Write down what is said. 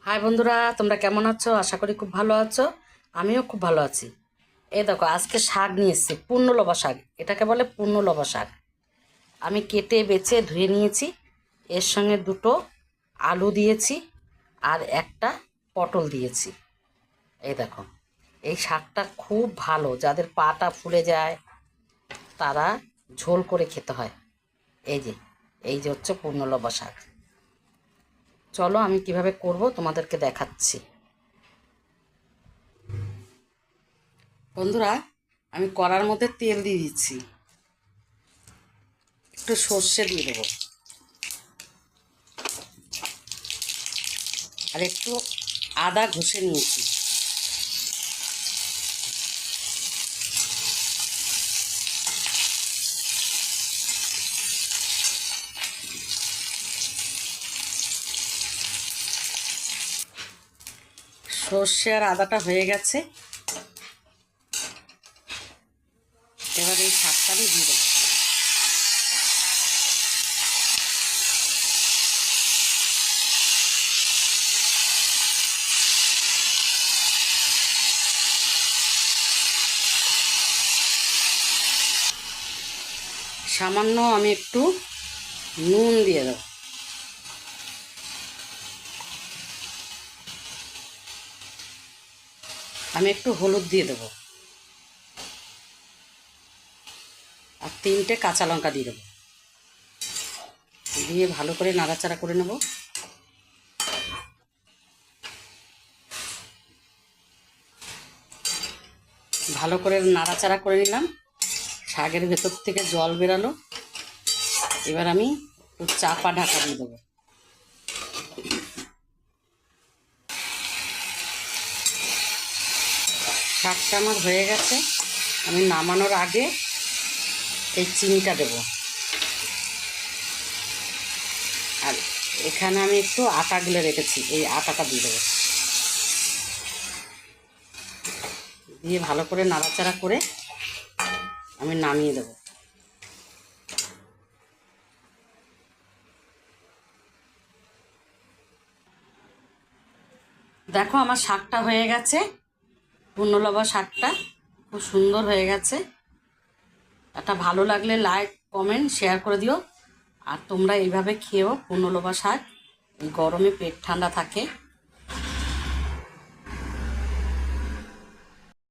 High বন্ধুরা, তোমরা কেমন আছো? আশা করি খুব ভালো আছো। আমিও খুব ভালো আছি। এই দেখো, আজকে শাক নিয়ে এসেছি, পূর্ণলবা শাক। এটাকে বলে পূর্ণলবা শাক। আমি কেটে বেছে ধুয়ে নিয়েছি। এর সঙ্গে দুটো আলু দিয়েছি আর একটা পটল দিয়েছি। এই দেখো, এই শাকটা খুব ভালো, যাদের পাটা ফুলে যায় তারা ঝোল করে খেতে হয়। এই যে হচ্ছে পূর্ণলবা শাক। চলো আমি কিভাবে করব তোমাদেরকে দেখাচ্ছি। বন্ধুরা, আমি কড়ার মধ্যে তেল দিয়ে দিচ্ছি, একটু সর্ষে দিয়ে দেবো আর একটু আদা ঘষে নিয়েছি। সর্ষে আর আদাটা হয়ে গেছে, এবার এই শাকটা আমি দিয়ে দেবো। সামান্য আমি একটু নুন দিয়ে দেবো। আমি একটু হলুদ দিয়ে দেবো আর 3টে কাঁচা লঙ্কা দিয়ে দেবো। দিয়ে ভালো করে নাড়াচাড়া করে নেব। ভালো করে নাড়াচাড়া করে নিলাম, শাকের ভেতর থেকে জল বেরালো। এবার আমি একটু চাপা ঢাকা দিয়ে দেবো। শাকটা আমার হয়ে গেছে। আমি নামানোর আগে এই চিনিটা দেব। আর এখানে আমি একটু আটা গুলে রেখেছি, এই আটাটা দিয়ে দেবো। দিয়ে ভালো করে নাড়াচাড়া করে আমি নামিয়ে দেব। দেখো, আমার শাকটা হয়ে গেছে। পূর্ণলবা শাকটা খুব সুন্দর হয়ে গেছে। এটা ভালো লাগলে লাইক, কমেন্ট, শেয়ার করে দিও। আর তোমরা এইভাবে খেয়েও পূর্ণলবা শাক। এই গরমে পেট ঠান্ডা থাকে।